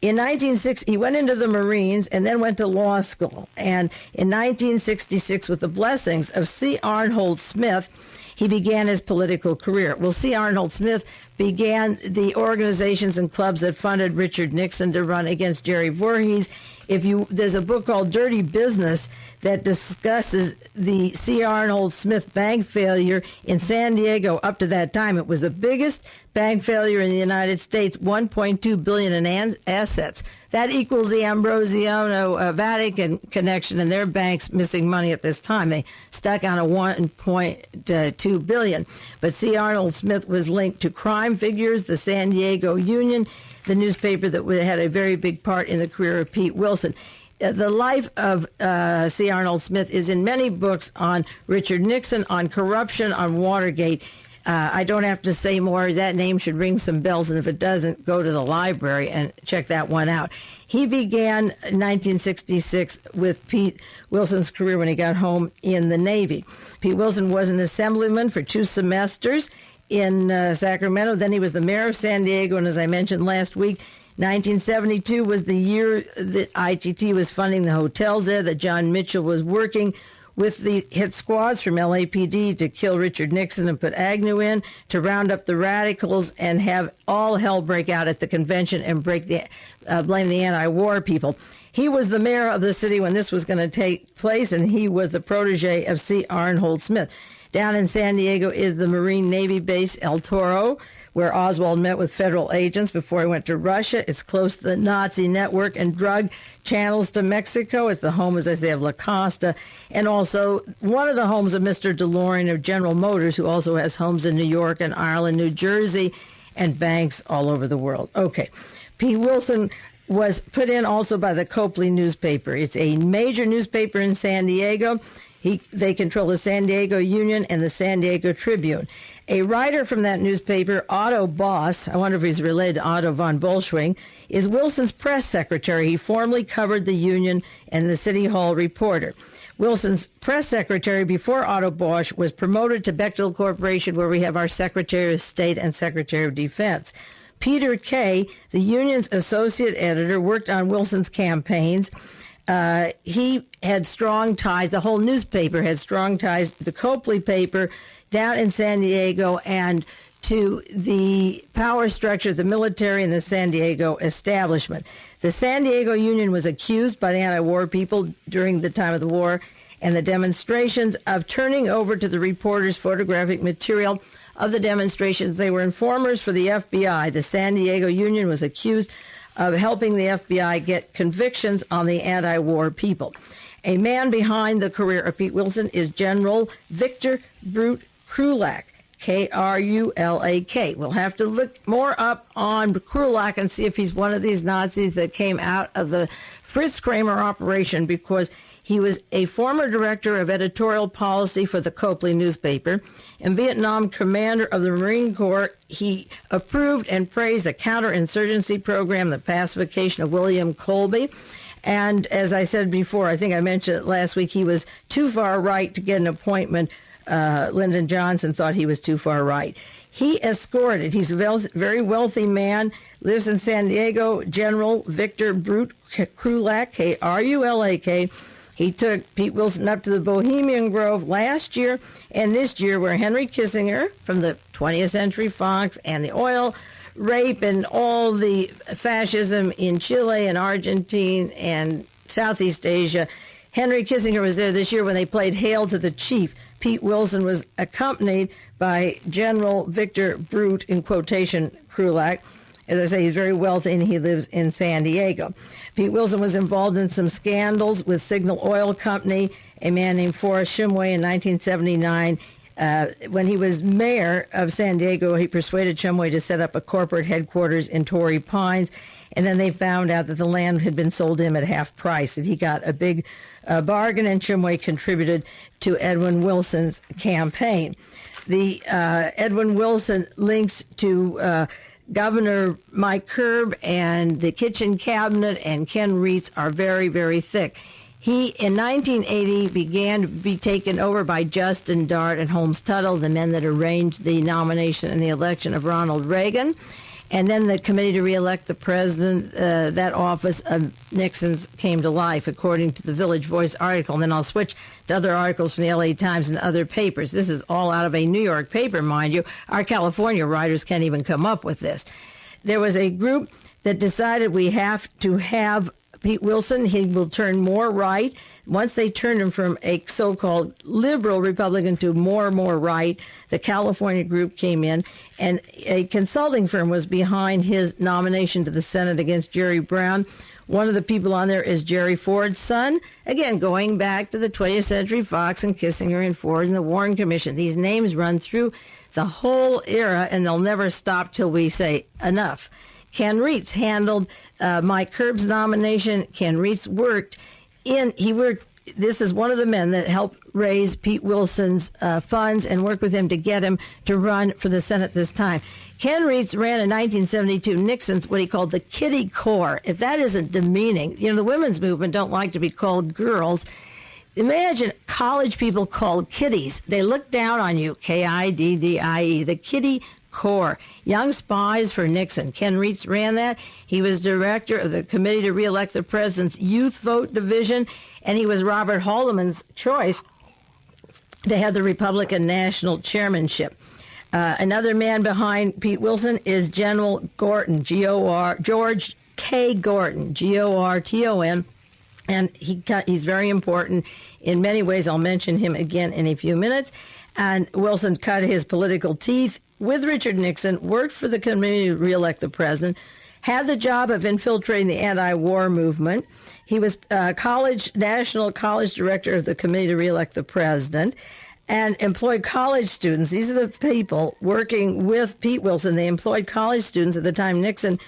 In 1960, he went into the Marines and then went to law school. And in 1966, with the blessings of C. Arnholdt Smith, he began his political career. Well, C. Arnholdt Smith began the organizations and clubs that funded Richard Nixon to run against Jerry Voorhees. There's a book called Dirty Business that discusses the C. Arnholdt Smith bank failure in San Diego. Up to that time, it was the biggest bank failure in the United States, $1.2 billion in assets. That equals the Ambrosiano Vatican connection and their banks missing money at this time. They stuck on a $1.2 billion. But C. Arnholdt Smith was linked to crime figures, the San Diego Union, the newspaper that had a very big part in the career of Pete Wilson. The life of C. Arnholdt Smith is in many books on Richard Nixon, on corruption, on Watergate. I don't have to say more. That name should ring some bells, and if it doesn't, go to the library and check that one out. He began in 1966 with Pete Wilson's career when he got home in the Navy. Pete Wilson was an assemblyman for 2 semesters in Sacramento. Then he was the mayor of San Diego, and as I mentioned last week, 1972 was the year that ITT was funding the hotels there, that John Mitchell was working with the hit squads from LAPD to kill Richard Nixon and put Agnew in, to round up the radicals and have all hell break out at the convention and blame the anti-war people. He was the mayor of the city when this was going to take place, and he was the protege of C. Arnholdt Smith. Down in San Diego is the Marine Navy base El Toro, where Oswald met with federal agents before he went to Russia. It's close to the Nazi network and drug channels to Mexico. It's the home, as I say, of La Costa, and also one of the homes of Mr. DeLorean of General Motors, who also has homes in New York and Ireland, New Jersey, and banks all over the world. Okay. Pete Wilson was put in also by the Copley newspaper. It's a major newspaper in San Diego. They control the San Diego Union and the San Diego Tribune. A writer from that newspaper, Otto Boss, I wonder if he's related to Otto von Boschwing, is Wilson's press secretary. He formerly covered the Union and the City Hall reporter. Wilson's press secretary before Otto Bosch was promoted to Bechtel Corporation, where we have our Secretary of State and Secretary of Defense. Peter Kay, the Union's associate editor, worked on Wilson's campaigns. He had strong ties. The whole newspaper had strong ties to the Copley paper down in San Diego and to the power structure of the military and the San Diego establishment. The San Diego Union was accused by the anti-war people during the time of the war and the demonstrations of turning over to the reporters photographic material of the demonstrations. They were informers for the FBI. The San Diego Union was accused of helping the FBI get convictions on the anti-war people. A man behind the career of Pete Wilson is General Victor Brute Krulak, Krulak. We'll have to look more up on Krulak and see if he's one of these Nazis that came out of the Fritz Kramer operation, because he was a former director of editorial policy for the Copley newspaper and Vietnam commander of the Marine Corps. He approved and praised the counterinsurgency program, the pacification of William Colby. And as I said before, I think I mentioned it last week, he was too far right to get an appointment. Lyndon Johnson thought he was too far right. He escorted, he's a very wealthy man, lives in San Diego, General Victor Brute Krulak, Krulak. He took Pete Wilson up to the Bohemian Grove last year and this year, where Henry Kissinger from the 20th Century Fox and the oil rape and all the fascism in Chile and Argentina and Southeast Asia, Henry Kissinger was there this year when they played Hail to the Chief. Pete Wilson was accompanied by General Victor Brute, in quotation, Krulak. As I say, he's very wealthy and he lives in San Diego. Pete Wilson was involved in some scandals with Signal Oil Company, a man named Forrest Shumway in 1979. When he was mayor of San Diego, he persuaded Shumway to set up a corporate headquarters in Torrey Pines, and then they found out that the land had been sold to him at half price, and he got a big bargain, and Shumway contributed to Edwin Wilson's campaign. The Edwin Wilson links to Governor Mike Curb and the kitchen cabinet and Ken Reitz are very, very thick. He, in 1980, began to be taken over by Justin Dart and Holmes Tuttle, the men that arranged the nomination and the election of Ronald Reagan. And then the committee to re-elect the president, that office of Nixon's came to life, according to the Village Voice article. And then I'll switch to other articles from the LA Times and other papers. This is all out of a New York paper, mind you. Our California writers can't even come up with this. There was a group that decided we have to have Pete Wilson. He will turn more right. Once they turned him from a so-called liberal Republican to more right, the California group came in, and a consulting firm was behind his nomination to the Senate against Jerry Brown. One of the people on there is Jerry Ford's son, again, going back to the 20th Century Fox and Kissinger and Ford and the Warren Commission. These names run through the whole era, and they'll never stop till we say enough. Ken Reitz handled Mike Curb's nomination. Ken Reitz this is one of the men that helped raise Pete Wilson's funds and work with him to get him to run for the Senate this time. Ken Reitz ran in 1972 Nixon's what he called the Kitty Corps. If that isn't demeaning, the women's movement don't like to be called girls. Imagine college people called kiddies. They look down on you, Kiddie, the Kitty Corps. Young spies for Nixon. Ken Reitz ran that. He was director of the committee to re-elect the president's youth vote division, and he was Robert Haldeman's choice to have the Republican national chairmanship. Another man behind Pete Wilson is General Gorton, George K. Gorton, Gorton, and he's very important in many ways. I'll mention him again in a few minutes. And Wilson cut his political teeth with Richard Nixon, worked for the committee to re-elect the president, had the job of infiltrating the anti-war movement. He was national college director of the committee to re-elect the president and employed college students. These are the people working with Pete Wilson. They employed college students at the time Nixon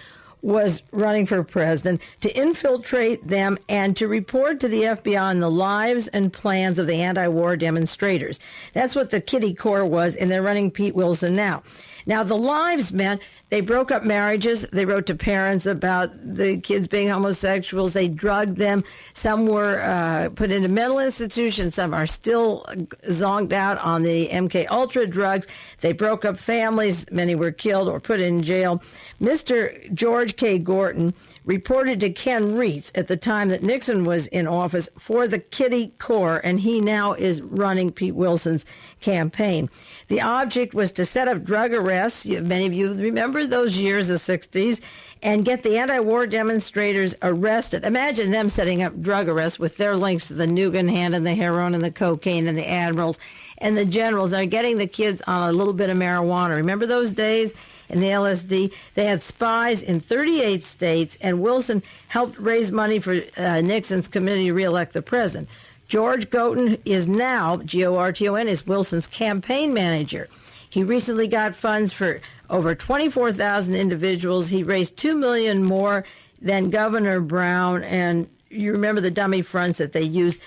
was running for president to infiltrate them and to report to the FBI on the lives and plans of the anti-war demonstrators. That's what the Kitty Corps was, and they're running Pete Wilson now. Now, the lives meant they broke up marriages. They wrote to parents about the kids being homosexuals. They drugged them. Some were put into mental institutions. Some are still zonked out on the MK Ultra drugs. They broke up families. Many were killed or put in jail. Mr. George K. Gorton reported to Ken Reitz at the time that Nixon was in office for the Kitty Corps, and he now is running Pete Wilson's campaign. The object was to set up drug arrests. Many of you remember those years, the 60s, and get the anti-war demonstrators arrested. Imagine them setting up drug arrests with their links to the Nugan hand and the heroin and the cocaine and the admirals and the generals. They're getting the kids on a little bit of marijuana. Remember those days? And the LSD, they had spies in 38 states, and Wilson helped raise money for Nixon's committee to re-elect the president. George Gorton is now, Gorton, is Wilson's campaign manager. He recently got funds for over 24,000 individuals. He raised $2 million more than Governor Brown, and you remember the dummy fronts that they used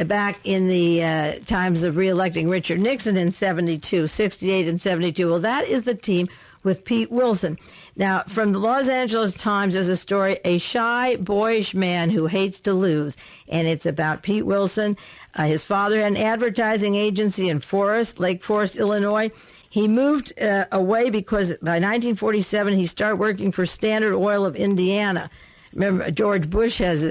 back in the times of re-electing Richard Nixon in 72, 68 and 72. Well, that is the team with Pete Wilson. Now, from the Los Angeles Times, there's a story, a shy, boyish man who hates to lose, and it's about Pete Wilson. His father had an advertising agency in Lake Forest, Illinois. He moved away because by 1947, he started working for Standard Oil of Indiana. Remember, George Bush has,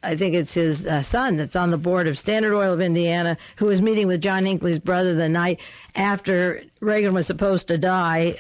I think it's his son that's on the board of Standard Oil of Indiana, who was meeting with John Hinckley's brother the night after Reagan was supposed to die.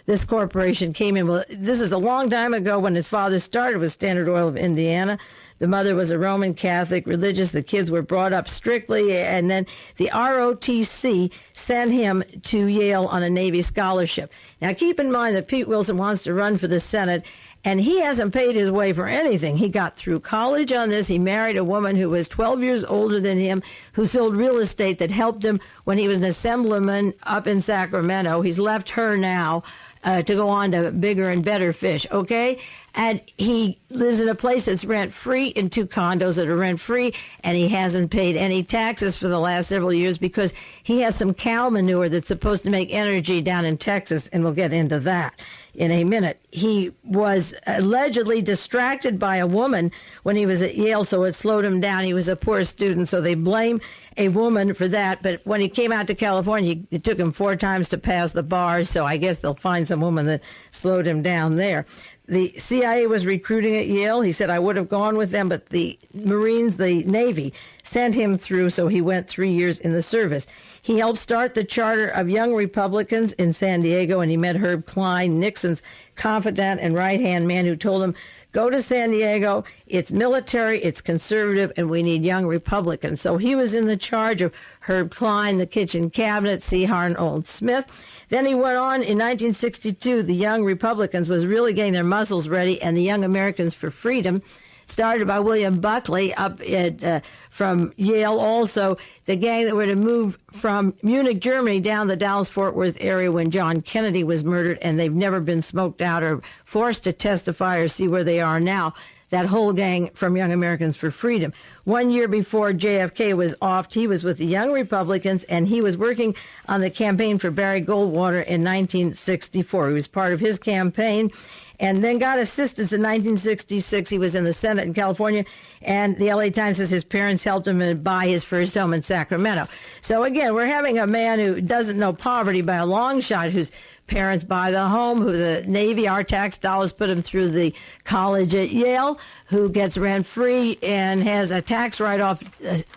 This corporation came in. Well, this is a long time ago when his father started with Standard Oil of Indiana. The mother was a Roman Catholic religious. The kids were brought up strictly, and then the ROTC sent him to Yale on a Navy scholarship. Now, keep in mind that Pete Wilson wants to run for the Senate, and he hasn't paid his way for anything. He got through college on this. He married a woman who was 12 years older than him, who sold real estate that helped him when he was an assemblyman up up in Sacramento. He's left her now to go on to bigger and better fish, okay? And he lives in a place that's rent-free, in 2 condos that are rent-free, and he hasn't paid any taxes for the last several years because he has some cow manure that's supposed to make energy down in Texas, and we'll get into that in a minute. He was allegedly distracted by a woman when he was at Yale, so it slowed him down. He was a poor student, so they blame a woman for that. But when he came out to California, it took him 4 times to pass the bar, so I guess they'll find some woman that slowed him down there. The CIA was recruiting at Yale. He said, I would have gone with them, but the Marines, the Navy, sent him through, so he went 3 years in the service. He helped start the charter of Young Republicans in San Diego, and he met Herb Klein, Nixon's confidant and right-hand man, who told him, go to San Diego. It's military, it's conservative, and we need young Republicans. So he was in the charge of Herb Klein, the kitchen cabinet, C. Arnholdt Smith. Then he went on in 1962. The Young Republicans was really getting their muscles ready, and the Young Americans for Freedom, started by William Buckley up at, from Yale. Also, the gang that were to move from Munich, Germany, down the Dallas-Fort Worth area when John Kennedy was murdered, and they've never been smoked out or forced to testify or see where they are now. That whole gang from Young Americans for Freedom. 1 year before JFK was offed, he was with the Young Republicans, and he was working on the campaign for Barry Goldwater in 1964. He was part of his campaign, and then got assistance in 1966. He was in the Senate in California, and the LA Times says his parents helped him buy his first home in Sacramento. So again, we're having a man who doesn't know poverty by a long shot, whose parents buy the home, who the Navy, our tax dollars, put him through the college at Yale, who gets rent-free and has a tax write-off.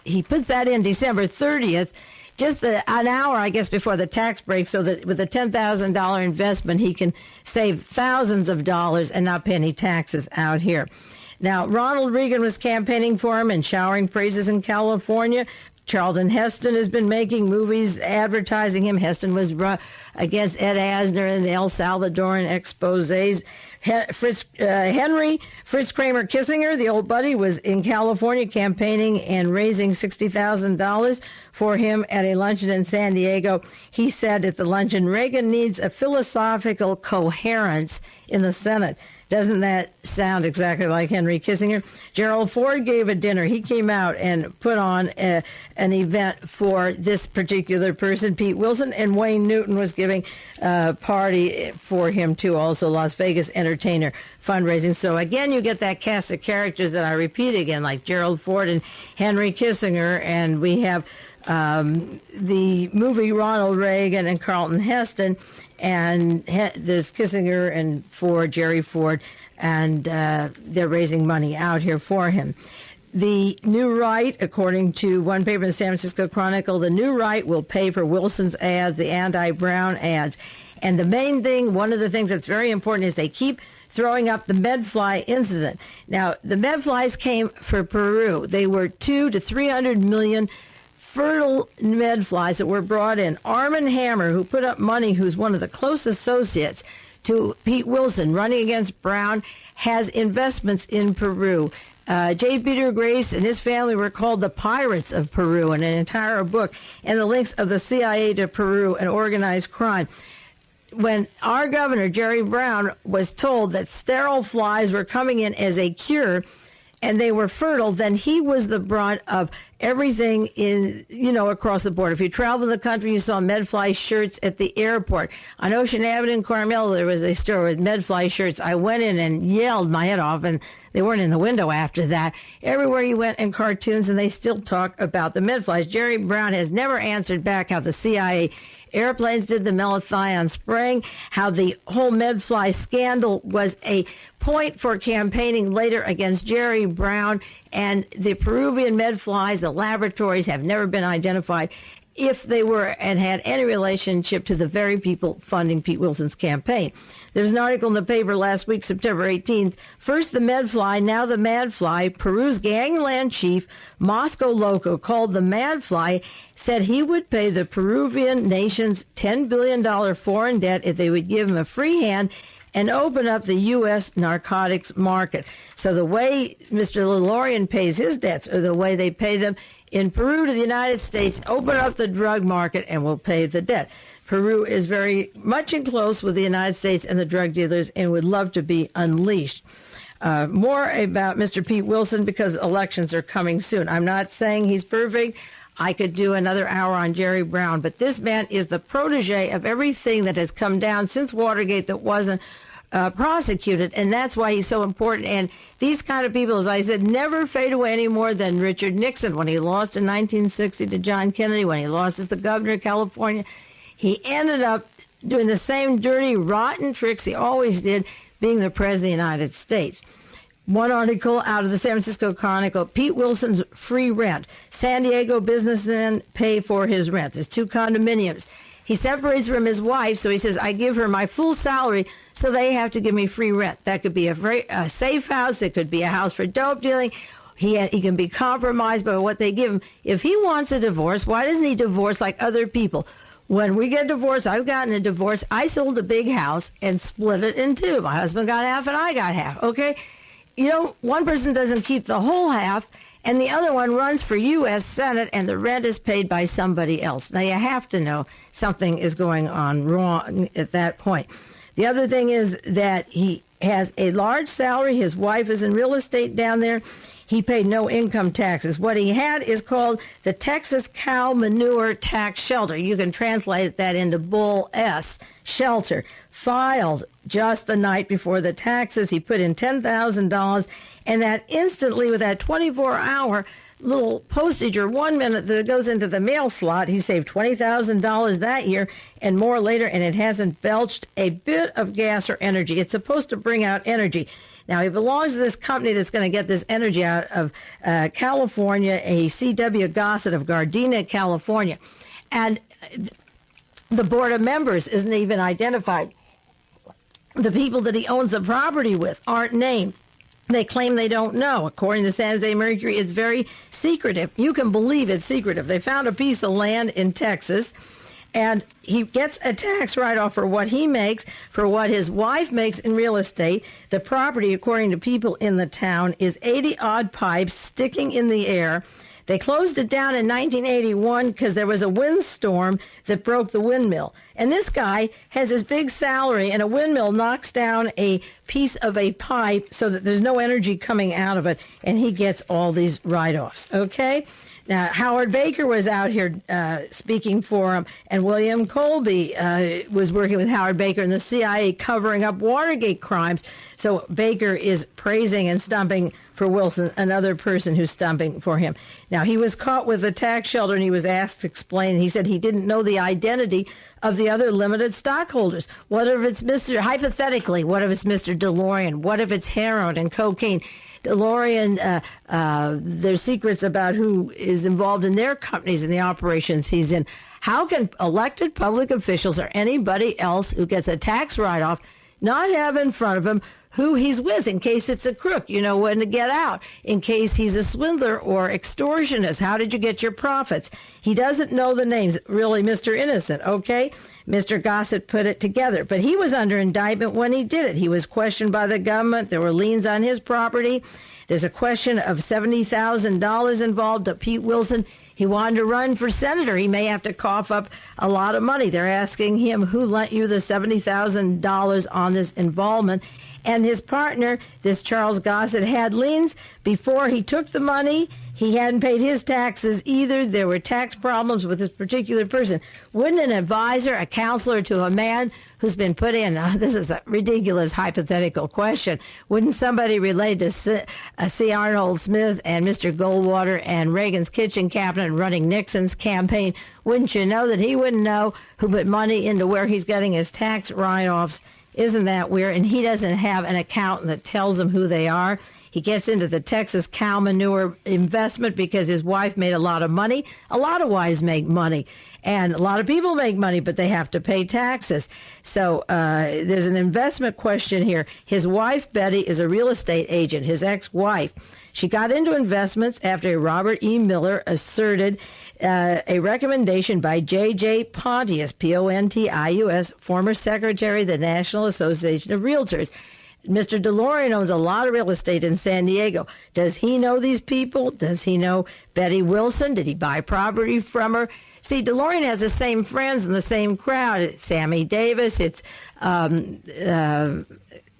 He puts that in December 30th, just an hour, I guess, before the tax break, so that with a $10,000 investment, he can save thousands of dollars and not pay any taxes out here. Now, Ronald Reagan was campaigning for him and showering praises in California. Charlton Heston has been making movies advertising him. Heston was against Ed Asner in the El Salvadoran exposés. Henry Fritz Kramer Kissinger, the old buddy, was in California campaigning and raising $60,000 for him at a luncheon in San Diego. He said at the luncheon, Reagan needs a philosophical coherence in the Senate. Doesn't that sound exactly like Henry Kissinger? Gerald Ford gave a dinner. He came out and put on an event for this particular person, Pete Wilson, and Wayne Newton was giving a party for him, too, also Las Vegas entertainer fundraising. So, again, you get that cast of characters that I repeat again, like Gerald Ford and Henry Kissinger, and we have the movie Ronald Reagan and Charlton Heston, and there's Kissinger and Ford, Jerry Ford, and they're raising money out here for him. The New Right, according to one paper in the San Francisco Chronicle, the New Right will pay for Wilson's ads, the anti-Brown ads. And the main thing, one of the things that's very important, is they keep throwing up the medfly incident. Now, the medflies came for Peru. They were 200 to 300 million fertile medflies that were brought in. Arm & Hammer, who put up money, who's one of the close associates to Pete Wilson running against Brown, has investments in Peru. J. Peter Grace and his family were called the Pirates of Peru in an entire book, and the links of the CIA to Peru and organized crime. When our governor, Jerry Brown, was told that sterile flies were coming in as a cure and they were fertile, then he was the brunt of everything in, across the board. If you travel in the country, you saw medfly shirts at the airport. On Ocean Avenue in Carmel, there was a store with medfly shirts. I went in and yelled my head off, and they weren't in the window after that. Everywhere you went in cartoons, and they still talk about the medflies. Jerry Brown has never answered back how the CIA airplanes did the malathion spraying, how the whole medfly scandal was a point for campaigning later against Jerry Brown, and the Peruvian medflies, the laboratories, have never been identified if they were and had any relationship to the very people funding Pete Wilson's campaign. There's an article in the paper last week, September 18th. First the medfly, now the madfly. Peru's gangland chief, Moscow Loco, called the madfly, said he would pay the Peruvian nation's $10 billion foreign debt if they would give him a free hand and open up the U.S. narcotics market. So the way Mr. DeLorean pays his debts, or the way they pay them in Peru to the United States, open up the drug market and we'll pay the debt. Peru is very much in close with the United States and the drug dealers and would love to be unleashed. More about Mr. Pete Wilson because elections are coming soon. I'm not saying he's perfect. I could do another hour on Jerry Brown, but this man is the protege of everything that has come down since Watergate that wasn't prosecuted, and that's why he's so important. And these kind of people, as I said, never fade away any more than Richard Nixon when he lost in 1960 to John Kennedy, when he lost as the governor of California. He ended up doing the same dirty, rotten tricks he always did, being the president of the United States. One article out of the San Francisco Chronicle, Pete Wilson's free rent. San Diego businessmen pay for his rent. There's 2 condominiums. He separates from his wife, so he says, I give her my full salary, so they have to give me free rent. That could be a safe house. It could be a house for dope dealing. He can be compromised by what they give him. If he wants a divorce, why doesn't he divorce like other people? When we get divorced, I've gotten a divorce. I sold a big house and split it in 2. My husband got half and I got half, okay? You know, one person doesn't keep the whole half, and the other one runs for U.S. Senate, and the rent is paid by somebody else. Now, you have to know something is going on wrong at that point. The other thing is that he has a large salary. His wife is in real estate down there. He paid no income taxes. What he had is called the Texas Cow Manure Tax Shelter. You can translate that into Bull S Shelter. Filed just the night before the taxes. He put in $10,000, and that instantly, with that 24-hour little postage or 1 minute that goes into the mail slot, he saved $20,000 that year and more later, and it hasn't belched a bit of gas or energy. It's supposed to bring out energy. Now, he belongs to this company that's going to get this energy out of California, a C.W. Gossett of Gardena, California. And the board of members isn't even identified. The people that he owns the property with aren't named. They claim they don't know. According to San Jose Mercury, it's very secretive. You can believe it's secretive. They found a piece of land in Texas, and he gets a tax write-off for what he makes, for what his wife makes in real estate. The property, according to people in the town, is 80-odd pipes sticking in the air. They closed it down in 1981 because there was a windstorm that broke the windmill. And this guy has his big salary, and a windmill knocks down a piece of a pipe so that there's no energy coming out of it, and he gets all these write-offs, okay? Now, Howard Baker was out here speaking for him, and William Colby was working with Howard Baker and the CIA covering up Watergate crimes. So Baker is praising and stumping for Wilson, another person who's stumping for him. Now, he was caught with a tax shelter, and he was asked to explain. He said he didn't know the identity of the other limited stockholders. What if it's hypothetically, what if it's Mr. DeLorean? What if it's heroin and cocaine? DeLorean, there's secrets about who is involved in their companies and the operations he's in. How can elected public officials or anybody else who gets a tax write-off not have in front of him who he's with in case it's a crook, you know, when to get out, in case he's a swindler or extortionist? How did you get your profits? He doesn't know the names. Really, Mr. Innocent, okay? Mr. Gossett put it together, but he was under indictment when he did it. He was questioned by the government. There were liens on his property. There's a question of $70,000 involved. Pete Wilson, he wanted to run for senator. He may have to cough up a lot of money. They're asking him who lent you the $70,000 on this involvement. And his partner, this Charles Gossett, had liens before he took the money. He hadn't paid his taxes either. There were tax problems with this particular person. Wouldn't an advisor, a counselor to a man who's been put in, this is a ridiculous hypothetical question, wouldn't somebody relate to C. Arnholdt Smith and Mr. Goldwater and Reagan's kitchen cabinet running Nixon's campaign? Wouldn't you know that he wouldn't know who put money into where he's getting his tax write-offs? Isn't that weird? And he doesn't have an accountant that tells him who they are. He gets into the Texas cow manure investment because his wife made a lot of money. A lot of wives make money, and a lot of people make money, but they have to pay taxes. So there's an investment question here. His wife, Betty, is a real estate agent, his ex-wife. She got into investments after Robert E. Miller asserted a recommendation by J.J. Pontius, Pontius, former secretary of the National Association of Realtors. Mr. DeLorean owns a lot of real estate in San Diego. Does he know these people? Does he know Betty Wilson? Did he buy property from her? See, DeLorean has the same friends and the same crowd. It's Sammy Davis. It's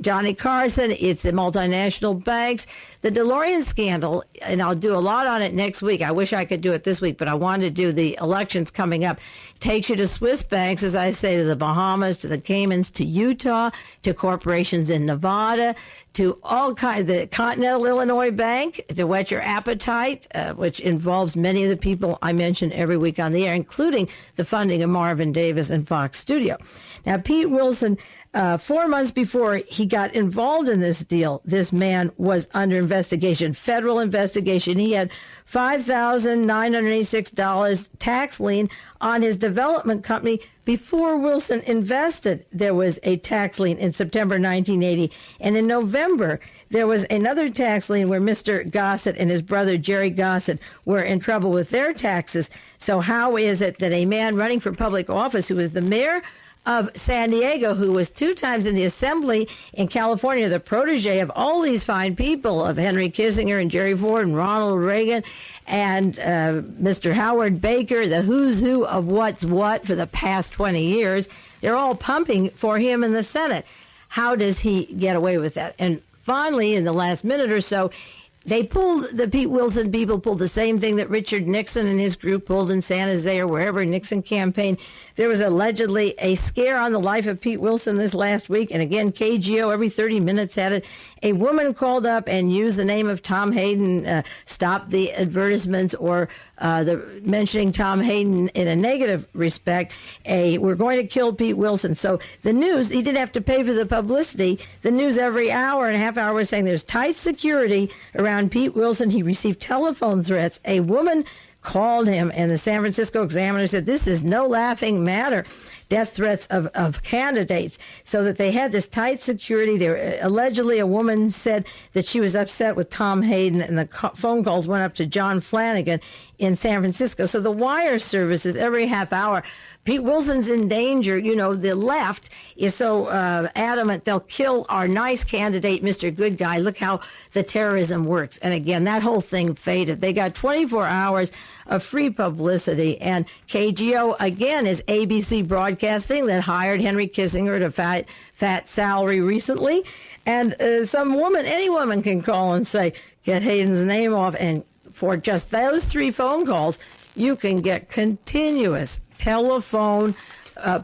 Johnny Carson. It's the multinational banks. The DeLorean scandal, and I'll do a lot on it next week. I wish I could do it this week, but I wanted to do the elections coming up. Takes you to Swiss banks, as I say, to the Bahamas, to the Caymans, to Utah, to corporations in Nevada, to all kinds, the Continental Illinois Bank, to whet your appetite, which involves many of the people I mention every week on the air, including the funding of Marvin Davis and Fox Studio. Now, Pete Wilson, 4 months before he got involved in this deal, this man was under investigation, federal investigation. He had $5,986 tax lien on his development company. Before Wilson invested, there was a tax lien in September 1980. And in November, there was another tax lien where Mr. Gossett and his brother Jerry Gossett were in trouble with their taxes. So how is it that a man running for public office, who was the mayor of San Diego, who was 2 times in the assembly in California, the protege of all these fine people, of Henry Kissinger and Jerry Ford and Ronald Reagan and Mr. Howard Baker, the who's who of what's what for the past 20 years, they're all pumping for him in the Senate. How does he get away with that? And finally, in the last minute or so, the Pete Wilson people pulled the same thing that Richard Nixon and his group pulled in San Jose or wherever Nixon campaigned. There was allegedly a scare on the life of Pete Wilson this last week. And again, KGO every 30 minutes had it. A woman called up and used the name of Tom Hayden, stopped the advertisements or mentioning Tom Hayden in a negative respect. We're going to kill Pete Wilson. So the news, he didn't have to pay for the publicity. The news every hour and a half hour was saying there's tight security around Pete Wilson. He received telephone threats. A woman called him, and the San Francisco Examiner said this is no laughing matter. Death threats of candidates, so that they had this tight security. There, allegedly, a woman said that she was upset with Tom Hayden, and the phone calls went up to John Flanagan in San Francisco. So the wire services every half hour. Pete Wilson's in danger. You know, the left is so adamant they'll kill our nice candidate, Mr. Good Guy. Look how the terrorism works. And again, that whole thing faded. They got 24 hours of free publicity. And KGO, again, is ABC Broadcasting that hired Henry Kissinger at a fat salary recently. And any woman can call and say, get Hayden's name off. And for just those 3 phone calls, you can get continuous telephone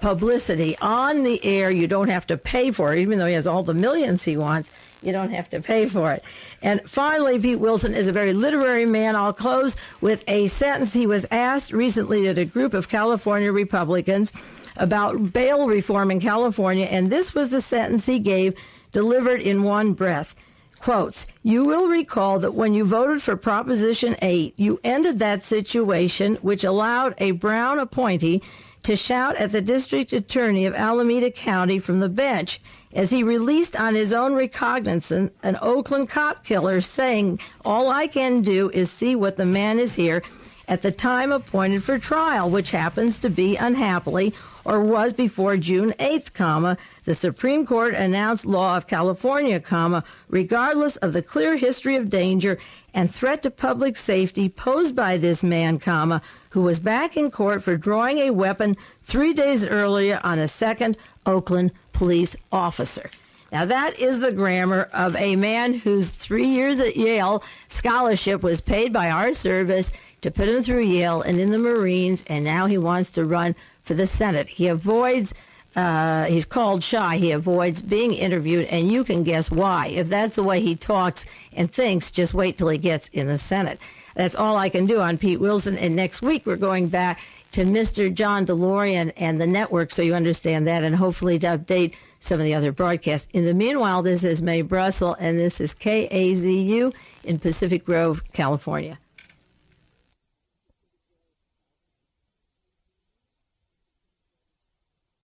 publicity on the air. You don't have to pay for it, even though he has all the millions he wants. You don't have to pay for it. And finally, Pete Wilson is a very literary man. I'll close with a sentence. He was asked recently at a group of California Republicans about bail reform in California, and this was the sentence he gave, delivered in one breath. Quotes, "You will recall that when you voted for Proposition 8, you ended that situation which allowed a Brown appointee to shout at the district attorney of Alameda County from the bench as he released on his own recognizance an Oakland cop killer, saying, 'All I can do is see what the man is here at the time appointed for trial,' which happens to be, unhappily, or was before June 8th, comma, the Supreme Court announced law of California, comma, regardless of the clear history of danger and threat to public safety posed by this man, comma, who was back in court for drawing a weapon 3 days earlier on a second Oakland police officer." Now, that is the grammar of a man whose 3 years at Yale scholarship was paid by our service to put him through Yale and in the Marines, and now he wants to run for the Senate. He avoids, he's called shy, he avoids being interviewed, and you can guess why. If that's the way he talks and thinks, just wait till he gets in the Senate. That's all I can do on Pete Wilson, and next week we're going back to Mr. John DeLorean and the network, so you understand that, and hopefully to update some of the other broadcasts. In the meanwhile, this is Mae Brussell, and this is KAZU in Pacific Grove, California.